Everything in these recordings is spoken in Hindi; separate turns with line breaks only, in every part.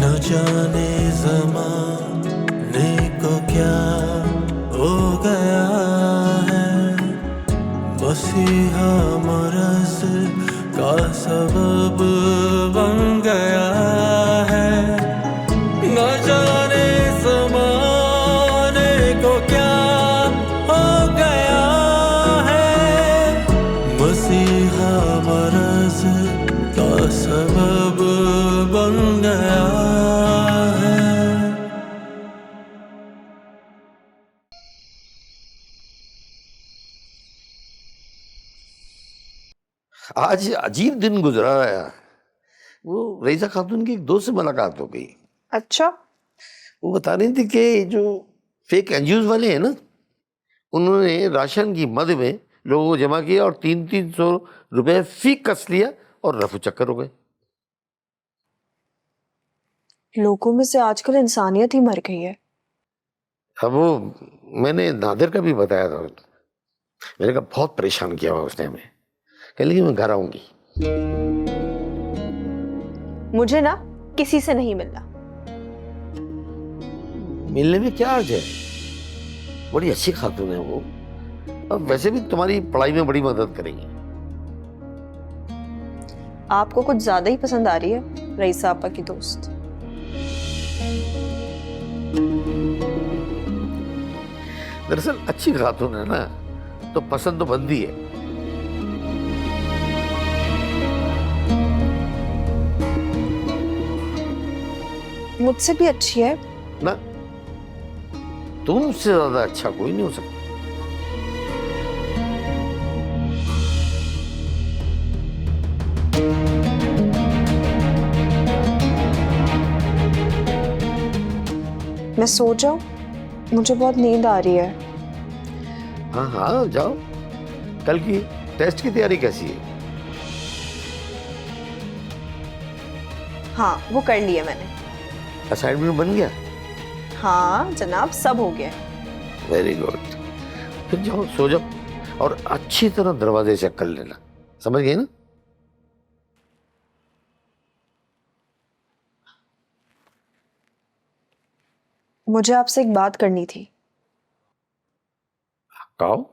न जाने ज़माने को क्या हो गया है, मसीहा मरज़ का सबब बन गया है। न जाने ज़माने को क्या हो गया है, मसीहा मरज़ का सबब बन गया है।
आज अजीब दिन गुजरा है। वो रईसा खातून की एक दोस्त से मुलाकात हो गई।
अच्छा,
वो बता रही थी कि जो फेक एनजीओ वाले हैं ना, उन्होंने राशन की मद में लोगों को जमा किया और 300 रुपए फी कस लिया और रफू चक्कर हो गए।
लोगों में से आजकल इंसानियत ही मर गई है।
अब वो मैंने नादिर का भी बताया था। मैंने कहा बहुत परेशान किया हुआ उसने हमें। कह लगी मैं घर आऊंगी।
मुझे ना किसी से नहीं मिलना।
मिलने में क्या अर्ज है, बड़ी अच्छी खातून है वो। अब वैसे भी तुम्हारी पढ़ाई में बड़ी मदद करेंगी।
आपको कुछ ज्यादा ही पसंद आ रही है रईसा आपा की दोस्त।
दरअसल अच्छी खातून है ना, तो पसंद तो बनती है।
मुझसे भी अच्छी है
ना, तुमसे ज्यादा अच्छा कोई नहीं हो सकता।
मैं सो जाऊं, मुझे बहुत नींद आ रही है।
हाँ हाँ जाओ। कल की टेस्ट की तैयारी कैसी है?
हाँ, वो कर लिया मैंने।
असाइनमेंट बन गया?
हाँ जनाब, सब हो गया।
Very good. फिर जाओ सो जाओ और अच्छी तरह दरवाजे चेक कर लेना। समझ गए ना?
मुझे आपसे एक बात करनी थी।
कहो।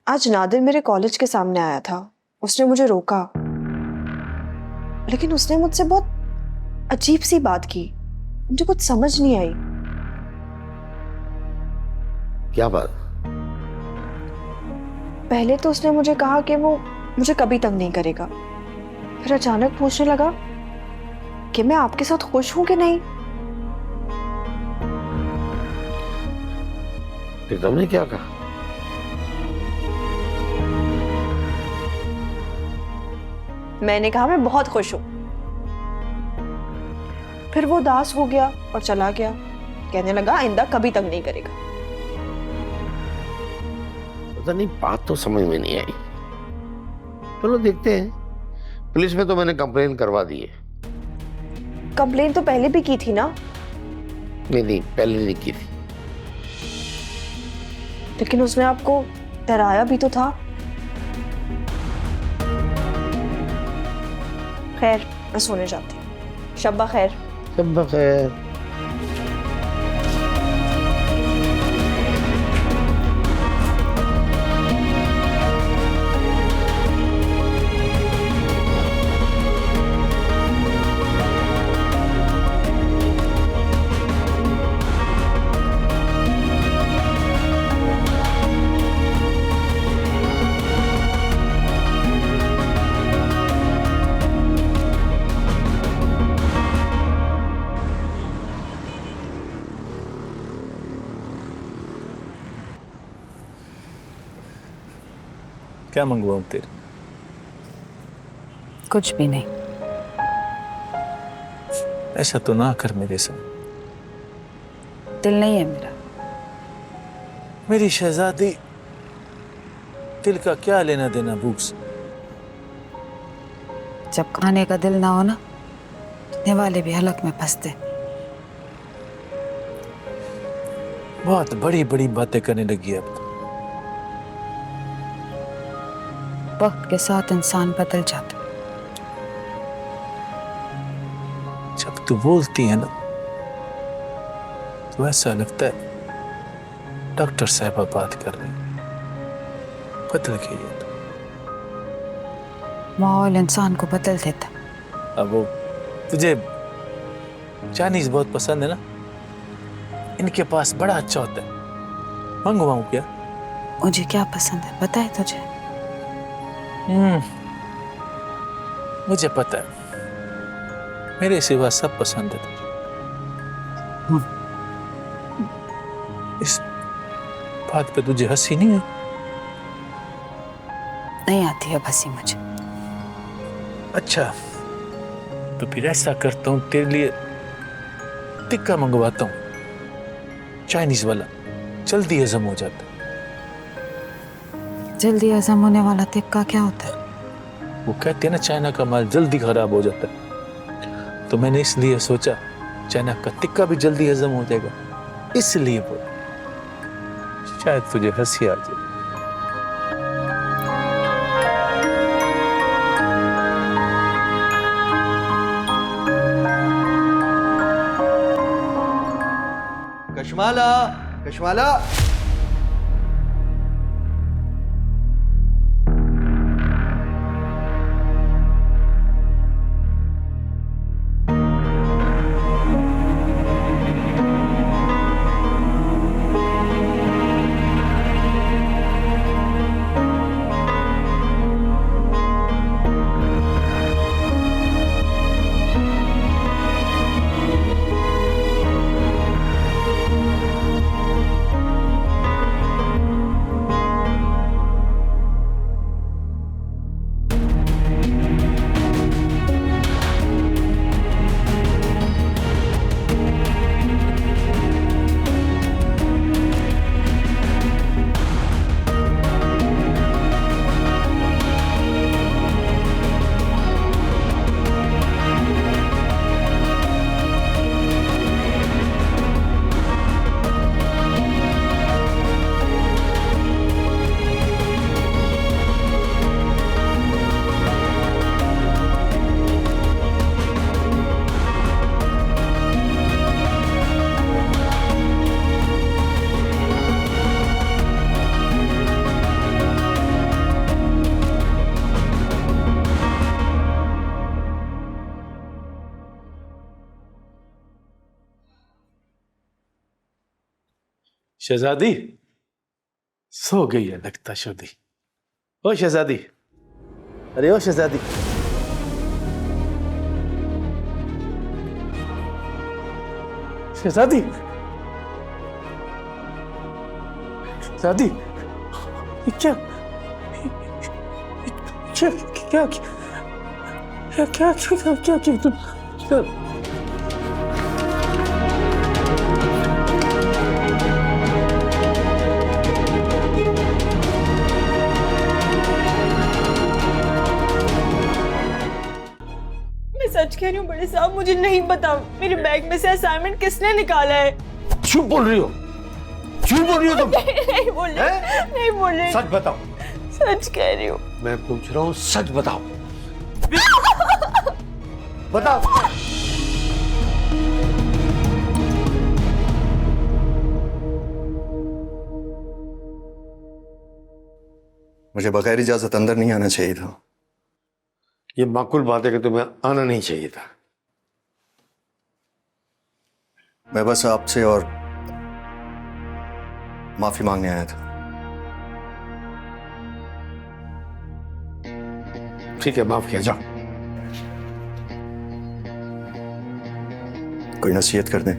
आज नादिर मेरे कॉलेज के सामने आया था। उसने मुझे रोका, लेकिन उसने मुझसे बहुत अजीब सी बात की। मुझे कुछ समझ नहीं आई।
क्या बात?
पहले तो उसने मुझे कहा कि वो मुझे कभी तंग नहीं करेगा। फिर अचानक पूछने लगा कि मैं आपके साथ खुश हूं कि नहीं।
फिर तुमने क्या कहा?
मैंने कहा मैं बहुत खुश हूं। फिर वो उदास हो गया और चला गया। कहने लगा आइंदा कभी तंग नहीं करेगा।
पता नहीं, बात तो समझ में नहीं आई। चलो देखते हैं। पुलिस में तो मैंने कंप्लेन करवा दी है।
कंप्लेन तो पहले भी की थी ना।
नहीं, पहले नहीं की थी।
लेकिन उसने आपको डराया भी तो था। खैर, मैं सोने जाती हूँ। शब्बा खैर।
शब्बा खैर।
क्या मंगवाऊं तेरे?
कुछ भी नहीं।
ऐसा तो ना कर मेरे साथ।
दिल नहीं है मेरा।
मेरी शहजादी, दिल का क्या लेना देना भूख से?
जब खाने का दिल ना हो ना, खाने वाले भी हलक में फंसते।
बहुत बड़ी बड़ी बातें करने लगी अब तो।
वक्त के साथ इंसान बदल जाता।
जब जब तू बोलती है ना तो ऐसा लगता है डॉक्टर साहबा बात कर रहे हैं। बदल गई है तो।
माहौल इंसान को बदल देता।
अब वो तुझे चाइनीज बहुत पसंद है ना, इनके पास बड़ा अच्छा होता है। मंगवाऊं क्या?
मुझे क्या पसंद है पता है तुझे?
मुझे पता है, मेरे सिवा सब पसंद है तुझे। इस बात पे तुझे हंसी नहीं है?
नहीं आती है हंसी मुझे।
अच्छा तो फिर ऐसा करता हूँ, तेरे लिए टिक्का मंगवाता हूँ, चाइनीज वाला, जल्दी हजम हो जाता है।
जल्दी हजम होने वाला टिक्का क्या होता है?
वो कहते हैं ना चाइना का माल जल्दी खराब हो जाता है, तो मैंने इसलिए सोचा चाइना का टिक्का भी जल्दी हजम हो जाएगा, इसलिए बोला। शायद तुझे हंसी आ जाए।
कशमाला, कशमाला।
शहजादी सो गई है लगता शोदी। ओ शहजादी, अरे ओ शहजादी। शहजादी, शहजादी, ये क्या क्या क्या क्या क्या क्या क्या क्या तुम
सच कह रही हूँ बड़े साहब, मुझे नहीं पता मेरे बैग में से असाइनमेंट किसने निकाला है।
झूठ बोल रही हो, झूठ बोल रही हो तुम।
नहीं बोल रही, नहीं बोल रही,
सच बताओ।
सच कह रही हूँ।
मैं पूछ रहा हूँ, सच बताओ। बताओ।
मुझे बगैर इजाजत अंदर नहीं आना चाहिए था।
ये माकूल बात है कि तुम्हें आना नहीं चाहिए था।
मैं बस आपसे और माफी मांगने आया था।
ठीक है, माफ किया, जाओ।
कोई नसीहत कर दें।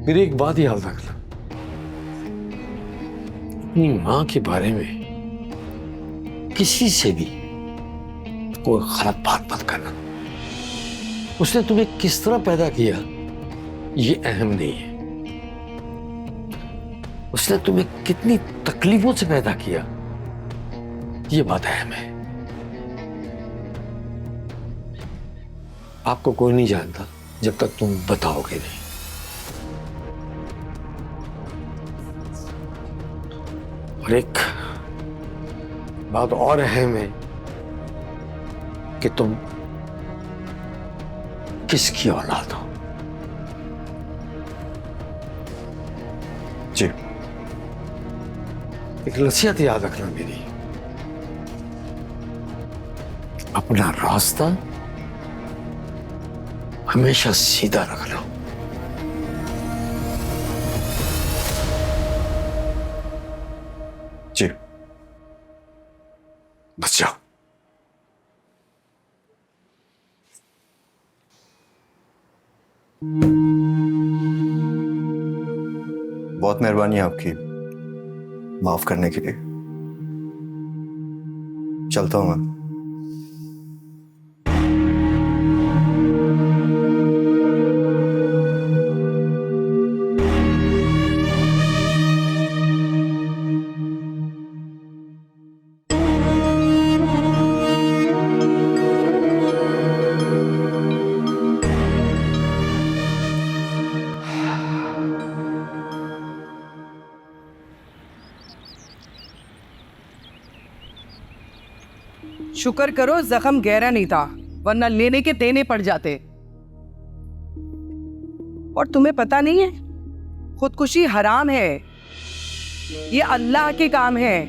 मेरी एक बात याद रखना, अपनी मां के बारे में किसी से भी कोई गलत बात मत करना। उसने तुम्हें किस तरह पैदा किया ये अहम नहीं है, उसने तुम्हें कितनी तकलीफों से पैदा किया ये बात अहम है। आपको कोई नहीं जानता जब तक तुम बताओगे नहीं। और बात और अहम है कि तुम किसकी औलाद हो।
जी।
एक नसीहत याद रखना मेरी, अपना रास्ता हमेशा सीधा रखना।
जी।
बस जाओ।
बहुत मेहरबानी आपकी माफ करने के लिए। चलता हूं मैं।
शुक्र करो जख्म गहरा नहीं था, वरना लेने के देने पड़ जाते। और तुम्हें पता नहीं है, खुदकुशी हराम है, ये अल्लाह के काम है।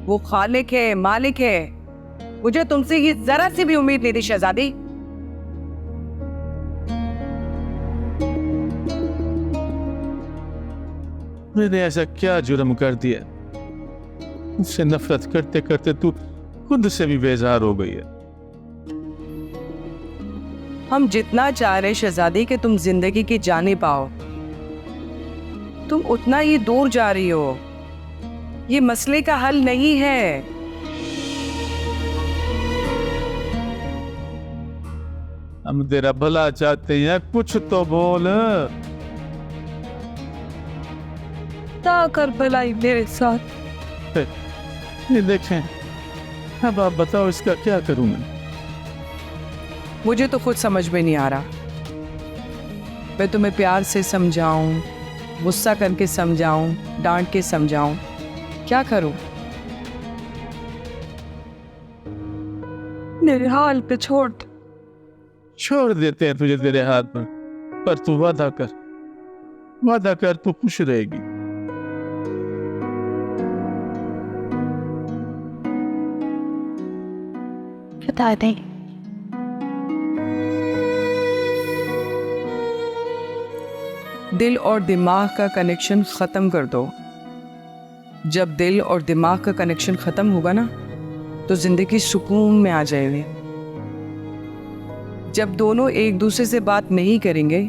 वो खालिक है, मालिक है। मुझे तुमसे ये जरा सी भी उम्मीद नहीं थी शहजादी।
मैंने ऐसा क्या जुर्म कर दिया? उससे नफरत करते करते तू खुद से भी बेजार हो गई है।
हम जितना चाह रहे शहजादी कि तुम जिंदगी की जाने पाओ, तुम उतना ही दूर जा रही हो। ये मसले का हल नहीं है।
हम तेरा भला चाहते हैं, कुछ तो बोल।
कर भलाई मेरे साथ।
ये देखें, अब आप बताओ इसका क्या करूं मैं?
मुझे तो खुद समझ में नहीं आ रहा। मैं तुम्हें प्यार से समझाऊं, गुस्सा करके समझाऊं, डांट के समझाऊं, क्या करूं? मेरे हाल पे छोड़
देते हैं तुझे तेरे हाथ पर तू वादा कर तू खुश रहेगी।
बता दें।
दिल और दिमाग का कनेक्शन खत्म कर दो। जब दिल और दिमाग का कनेक्शन खत्म होगा ना, तो जिंदगी सुकून में आ जाएगी। जब दोनों एक दूसरे से बात नहीं करेंगे,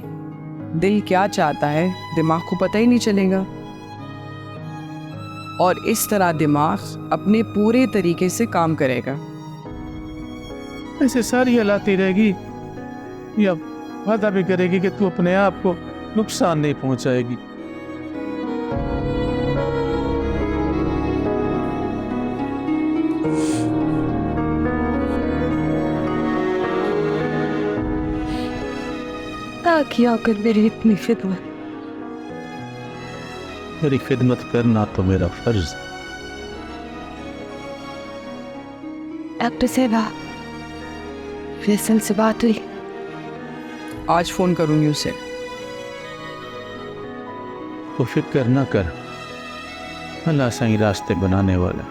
दिल क्या चाहता है दिमाग को पता ही नहीं चलेगा। और इस तरह दिमाग अपने पूरे तरीके से काम करेगा।
ऐसे सारी हलाती रहेगी या वादा भी करेगी कि तू अपने आप को नुकसान नहीं पहुंचाएगी।
किया कर मेरी इतनी खिदमत।
मेरी खिदमत करना तो मेरा फर्ज।
डॉक्टर साहबा, फैसल से बात हुई?
आज फोन करूंगी उसे।
तो फिक्र ना कर, अल्लाह सही रास्ते बनाने वाला।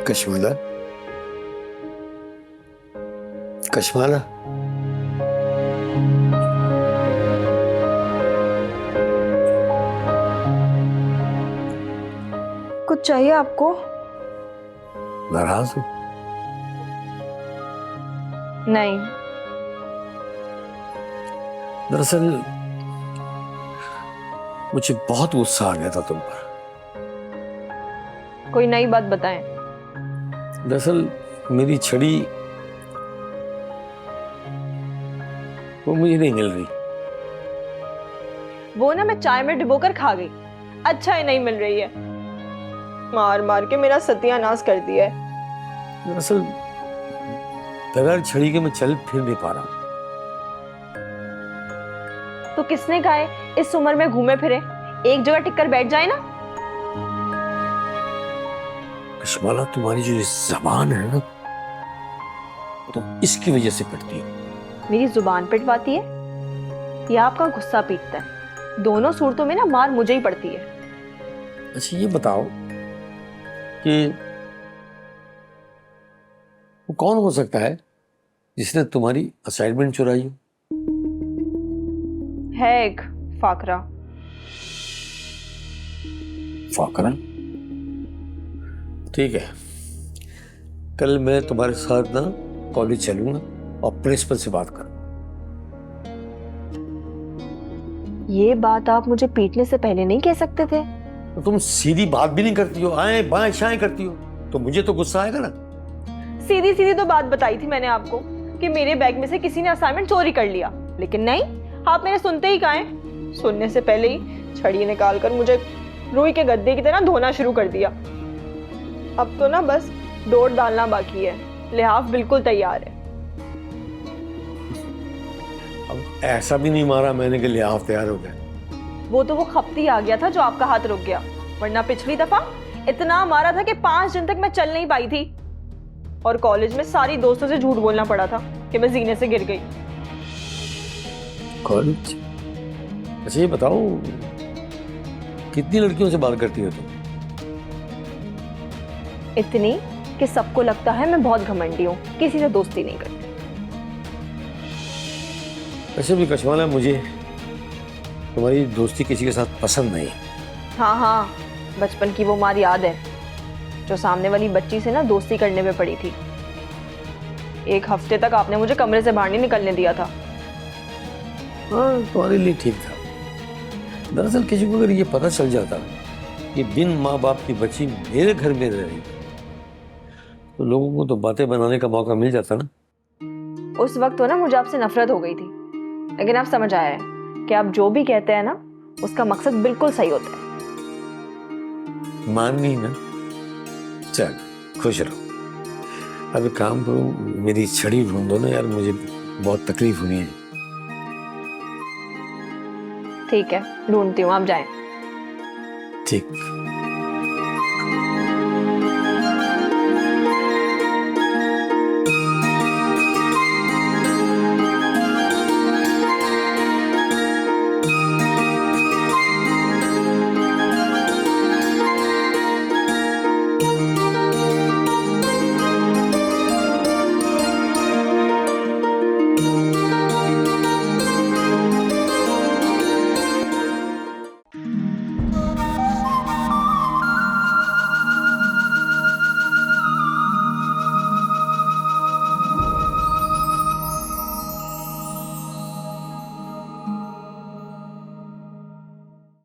कश्माला, कश्माला,
कुछ चाहिए आपको?
नाराज हो?
नहीं।
दरअसल मुझे बहुत गुस्सा आ गया था तुम पर।
कोई नई बात बताएं।
दरअसल मेरी छड़ी वो मुझे नहीं मिल रही।
वो ना मैं चाय में डुबोकर खा गई। अच्छा ही नहीं मिल रही है। मार मार के मेरा सत्यानाश कर दिया है।
दरअसल बगैर छड़ी के मैं चल फिर नहीं पा रहा हूं।
तो किसने कहा है इस उम्र में घूमे फिरे? एक जगह टिककर बैठ जाए ना।
कश्माला, तुम्हारी जो ये जबान है ना, तो इसकी वजह से पिटती हो।
मेरी जुबान पिटवाती है या आपका गुस्सा पीटता है? दोनों सूरतों में ना मार मुझे ही पड़ती है।
अच्छा ये बताओ कि वो कौन हो सकता है जिसने तुम्हारी असाइनमेंट चुराई हो?
है एक फाकरा।
फाकरा? ठीक है, कल मैं तुम्हारे साथ ना कॉलेज चलूंगा और प्रिंसिपल से बात करूंगा।
ये बात आप मुझे पीटने से पहले नहीं कह सकते थे?
तो तुम सीधी बात भी नहीं करती हो, आए बाएं शाएं करती हो, तो मुझे तो गुस्सा आएगा ना।
सीधी सीधी तो बात बताई थी मैंने आपको कि मेरे बैग में से किसी ने असाइनमेंट चोरी कर लिया, लेकिन नहीं, आप मेरे सुनते ही कहाँ हैं? सुनने से पहले ही छड़ी निकाल कर मुझे रुई के गद्दे की तरह धोना शुरू कर दिया। अब तो ना बस डोर डालना बाकी है। लिहाफ बिल्कुल तैयार है।
अब ऐसा भी नहीं मारा मैंने कि लिहाफ तैयार हो गया।
वो तो वो खपती आ गया था जो आपका हाथ रुक गया, वरना पिछली दफा इतना मारा था कि 5 दिन तक मैं चल नहीं पाई थी और कॉलेज में सारी दोस्तों से झूठ बोलना पड़ा था कि मैं जीने से गिर गई।
कॉलेज? अच्छा ये बताओ, कितनी लड़कियों से बात करती हो तुम?
इतनी कि सबको लगता है मैं बहुत घमंडी हूँ, किसी से दोस्ती नहीं करती।
वैसे भी कश्माला, मुझे तुम्हारी दोस्ती किसी के साथ पसंद नहीं।
हाँ हाँ, बचपन की वो मार याद है जो सामने वाली बच्ची से ना दोस्ती करने में पड़ी थी। 1 हफ्ते तक आपने मुझे कमरे से बाहर नहीं निकलने दिया था।
हाँ, तुम्हारे लिए ठीक था। दरअसल किसी को अगर ये पता चल जाता कि बिन माँ बाप की बच्ची मेरे घर में रह रही, तो लोगों को तो बातें बनाने का मौका मिल जाता ना।
उस वक्त तो ना मुझे आपसे नफरत हो गई थी, लेकिन अब समझ आया है कि आप जो भी कहते हैं ना उसका मकसद बिल्कुल सही होता है।
मान नहीं ना? चल खुश रहो। अब एक काम करो, मेरी छड़ी ढूंढ दो ना यार, मुझे बहुत तकलीफ हुई है।
ठीक है, ढूंढती हूँ, आप जाएं।
ठीक।